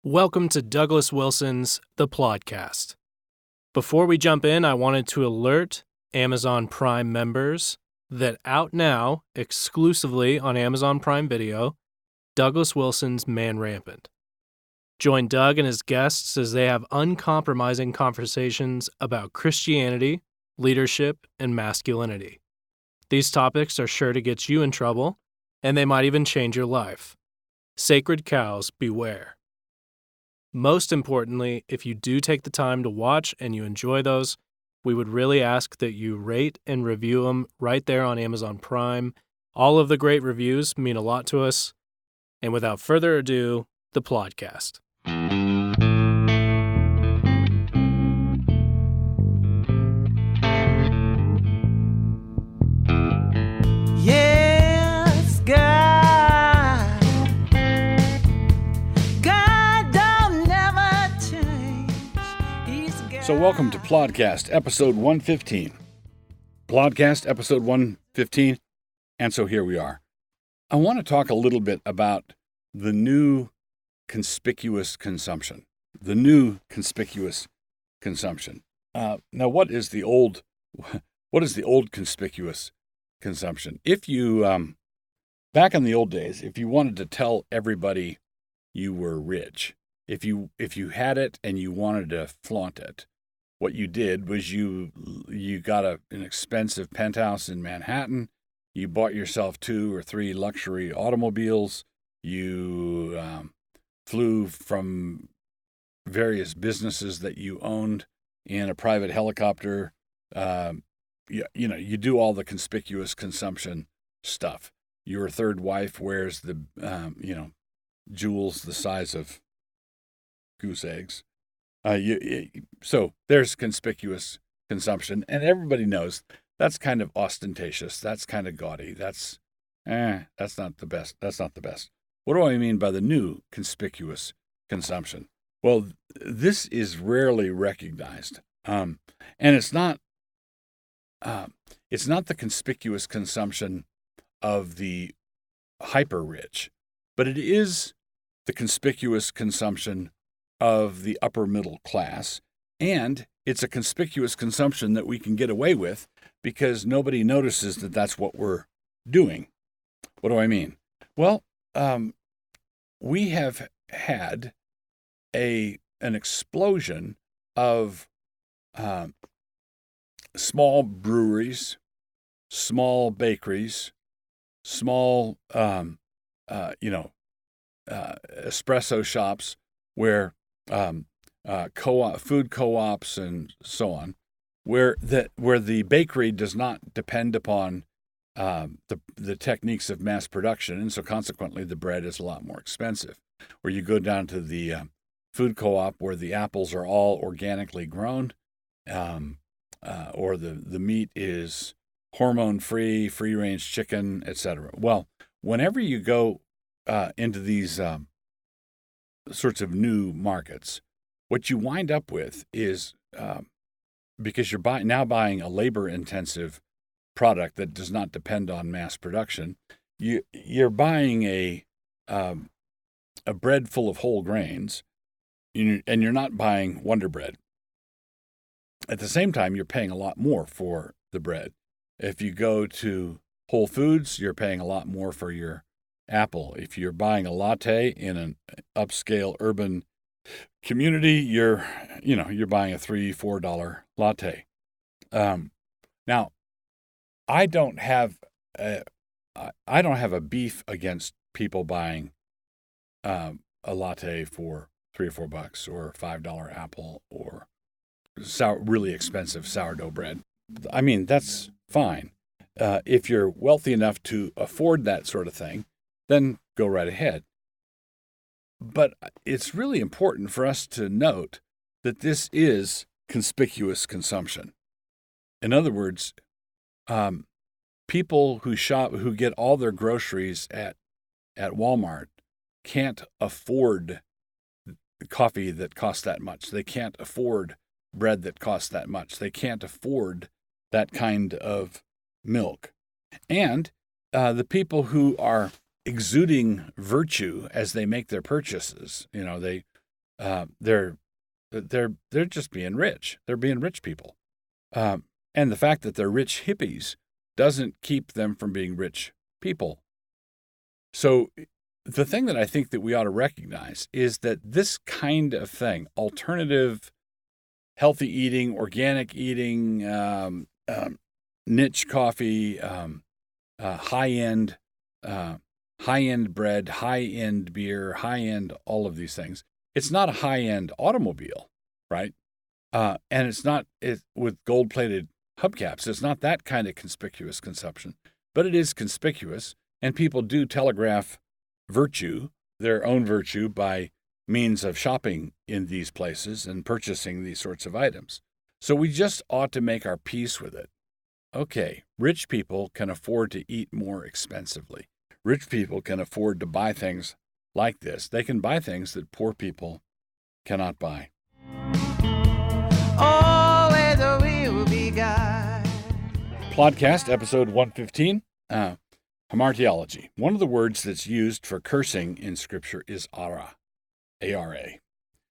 Welcome to Douglas Wilson's The Plodcast. Before we jump in, I wanted to alert Amazon Prime members that out now, exclusively on Amazon Prime Video, Douglas Wilson's Man Rampant. Join Doug and his guests as they have uncompromising conversations about Christianity, leadership, and masculinity. These topics are sure to get you in trouble, and they might even change your life. Sacred cows beware. Most importantly, if you do take the time to watch and you enjoy those, we would really ask that you rate and review them right there on Amazon Prime. All of the great reviews mean a lot to us. And without further ado, the Plodcast. Yes, God. God don't never change. He's God. So welcome to Plodcast, episode 115. Plodcast, episode 115. And so here we are. I want to talk a little bit about the new conspicuous consumption. The new conspicuous consumption. Now, what is the old conspicuous consumption? If you, back in the old days, if you wanted to tell everybody you were rich, if you had it and you wanted to flaunt it, what you did was you got an expensive penthouse in Manhattan. You bought yourself 2 or 3 luxury automobiles. You flew from various businesses that you owned in a private helicopter. You do all the conspicuous consumption stuff. Your third wife wears the, jewels the size of goose eggs. So there's conspicuous consumption, and everybody knows that's kind of ostentatious. That's kind of gaudy. That's not the best. That's not the best. What do I mean by the new conspicuous consumption? Well, this is rarely recognized, and it's not the conspicuous consumption of the hyper rich, but it is the conspicuous consumption of the upper middle class, and it's a conspicuous consumption that we can get away with because nobody notices that that's what we're doing. What do I mean? Well, we have had an explosion of small breweries, small bakeries, small espresso shops where food co-ops and so on, where the bakery does not depend upon the techniques of mass production, and so consequently the bread is a lot more expensive. Where you go down to the food co-op where the apples are all organically grown, or the meat is hormone-free, free-range chicken, etc. Well, whenever you go into these sorts of new markets, what you wind up with is, because you're now buying a labor-intensive product that does not depend on mass production, you're buying a bread full of whole grains, and you're not buying Wonder Bread. At the same time, you're paying a lot more for the bread. If you go to Whole Foods, you're paying a lot more for your apple. If you're buying a latte in an upscale urban community, you're buying a $3-4 latte. Now, I don't have a beef against people buying a latte for $3 or $4 or $5 apple or really expensive sourdough bread. I mean, that's fine. If you're wealthy enough to afford that sort of thing, then go right ahead. But it's really important for us to note that this is conspicuous consumption. In other words, people who get all their groceries at Walmart can't afford coffee that costs that much. They can't afford bread that costs that much. They can't afford that kind of milk. And the people who are exuding virtue as they make their purchases, they They're just being rich. They're being rich people. And the fact that they're rich hippies doesn't keep them from being rich people. So the thing that I think that we ought to recognize is that this kind of thing, alternative, healthy eating, organic eating, niche coffee, high-end bread, high-end beer, high-end all of these things. It's not a high-end automobile, right? And it's not with gold-plated hubcaps. It's not that kind of conspicuous consumption, but it is conspicuous, and people do telegraph virtue, their own virtue, by means of shopping in these places and purchasing these sorts of items. So we just ought to make our peace with it. Okay, rich people can afford to eat more expensively. Rich people can afford to buy things like this. They can buy things that poor people cannot buy. Oh, where the will be God. Podcast episode 115, Ara Theology. One of the words that's used for cursing in Scripture is Ara, A-R-A.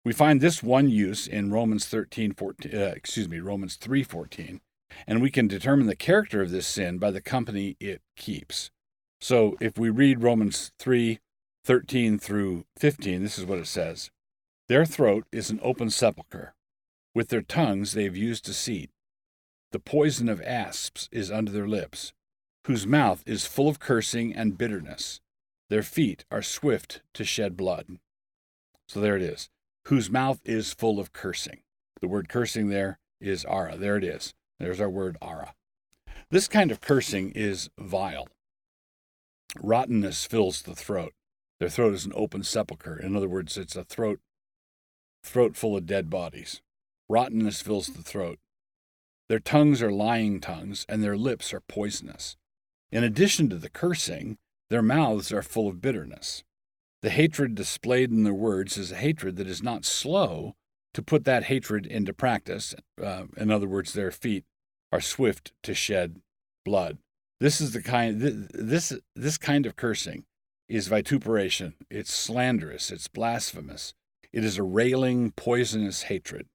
We find this one use in Romans 3:14, and we can determine the character of this sin by the company it keeps. So if we read Romans 3:13 through 15, this is what it says. Their throat is an open sepulchre. With their tongues they have used deceit. The poison of asps is under their lips, whose mouth is full of cursing and bitterness. Their feet are swift to shed blood. So there it is. Whose mouth is full of cursing. The word cursing there is Ara. There it is. There's our word Ara. This kind of cursing is vile. Rottenness fills the throat. Their throat is an open sepulchre. In other words, it's a throat full of dead bodies. Rottenness fills the throat. Their tongues are lying tongues, and their lips are poisonous. In addition to the cursing, their mouths are full of bitterness. The hatred displayed in their words is a hatred that is not slow to put that hatred into practice. In other words, their feet are swift to shed blood. This is the kind. This kind of cursing is vituperation. It's slanderous. It's blasphemous. It is a railing, poisonous hatred.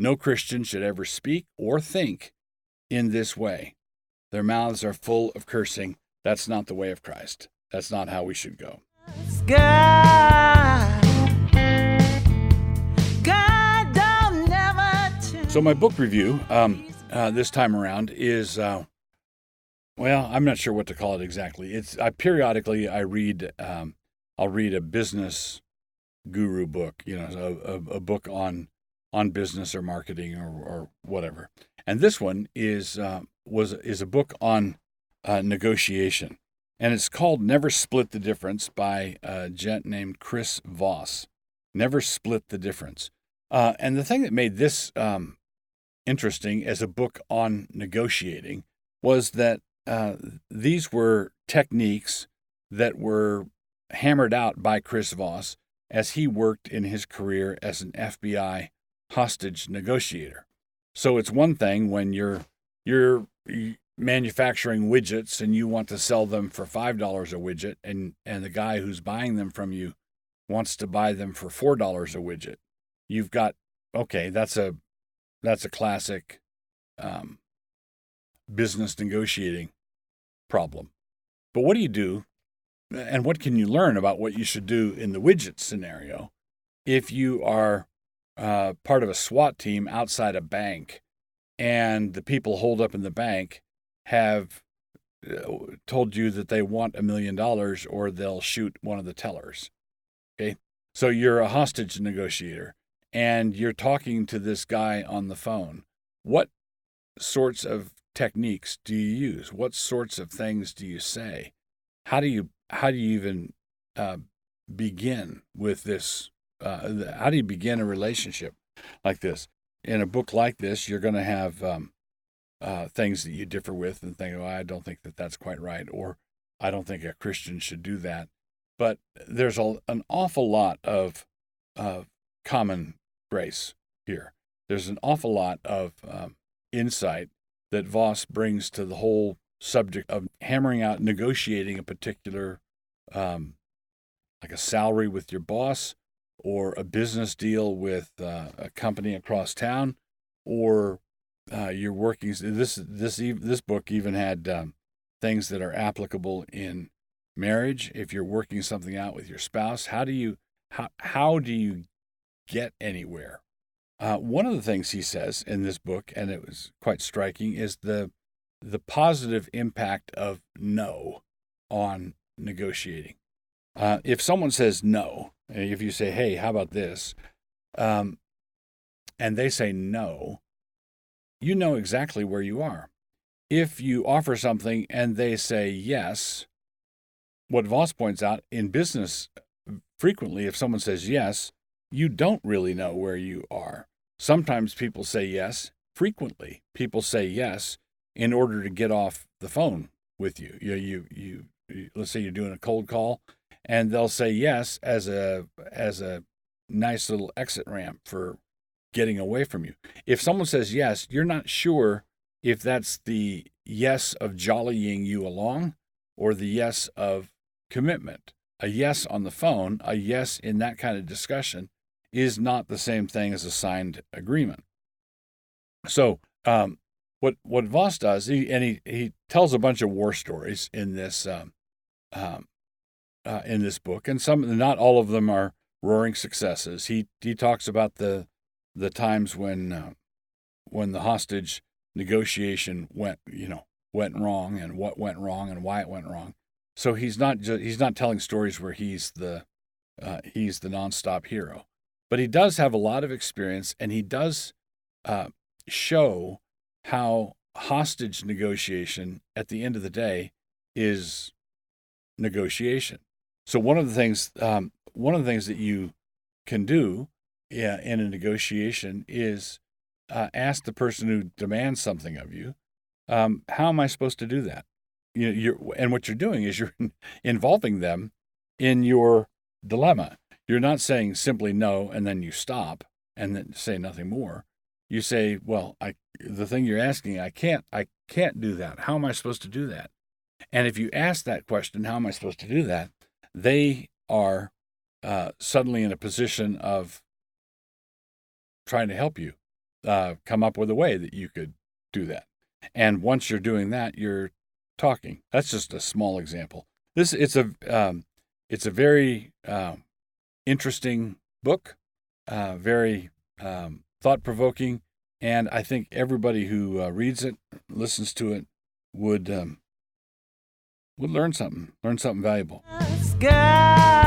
No Christian should ever speak or think in this way. Their mouths are full of cursing. That's not the way of Christ. That's not how we should go. God don't never change. So my book review this time around is, well, I'm not sure what to call it exactly. Periodically I read, I'll read a business guru book, a book on business or marketing or whatever. And this one is a book on negotiation. And it's called Never Split the Difference by a gent named Chris Voss. Never Split the Difference. And the thing that made this interesting as a book on negotiating was that these were techniques that were hammered out by Chris Voss as he worked in his career as an FBI hostage negotiator. So it's one thing when you're manufacturing widgets and you want to sell them for $5 a widget, and the guy who's buying them from you wants to buy them for $4 a widget. You've got, okay, that's a classic business negotiating problem. But what do you do, and what can you learn about what you should do in the widget scenario if you are part of a SWAT team outside a bank and the people holed up in the bank have told you that they want $1 million or they'll shoot one of the tellers. Okay? So you're a hostage negotiator and you're talking to this guy on the phone. What sorts of techniques do you use? What sorts of things do you say? How do you even begin with this? How do you begin a relationship like this? In a book like this, you're going to have things that you differ with and think, oh, I don't think that that's quite right, or I don't think a Christian should do that. But there's an awful lot of common grace here. There's an awful lot of insight that Voss brings to the whole subject of hammering out, negotiating a particular, like a salary with your boss, or a business deal with a company across town, or you're working. This book even had things that are applicable in marriage. If you're working something out with your spouse, how do you get anywhere? One of the things he says in this book, and it was quite striking, is the positive impact of no on negotiating. If someone says no, if you say, "Hey, how about this?" and they say no, you know exactly where you are. If you offer something and they say yes, what Voss points out in business, frequently, if someone says yes, you don't really know where you are. Sometimes people say yes. Frequently, people say yes in order to get off the phone with you. You let's say you're doing a cold call, and they'll say yes as a nice little exit ramp for getting away from you. If someone says yes, you're not sure if that's the yes of jollying you along or the yes of commitment. A yes on the phone, a yes in that kind of discussion, is not the same thing as a signed agreement. So what Voss does, he tells a bunch of war stories in this book, and not all of them are roaring successes. He talks about the times when the hostage negotiation went wrong, and what went wrong and why it went wrong. So he's not telling stories where he's the nonstop hero, but he does have a lot of experience, and he does show how hostage negotiation at the end of the day is negotiation. So one of the things that you can do in a negotiation is ask the person who demands something of you, how am I supposed to do that? And what you're doing is you're involving them in your dilemma. You're not saying simply no and then you stop and then say nothing more. You say, well, the thing you're asking, I can't do that. How am I supposed to do that? And if you ask that question, how am I supposed to do that? They are suddenly in a position of trying to help you come up with a way that you could do that. And once you're doing that, you're talking. That's just a small example. It's a very interesting book, very thought-provoking, and I think everybody who reads it, listens to it, would learn something valuable. Sky.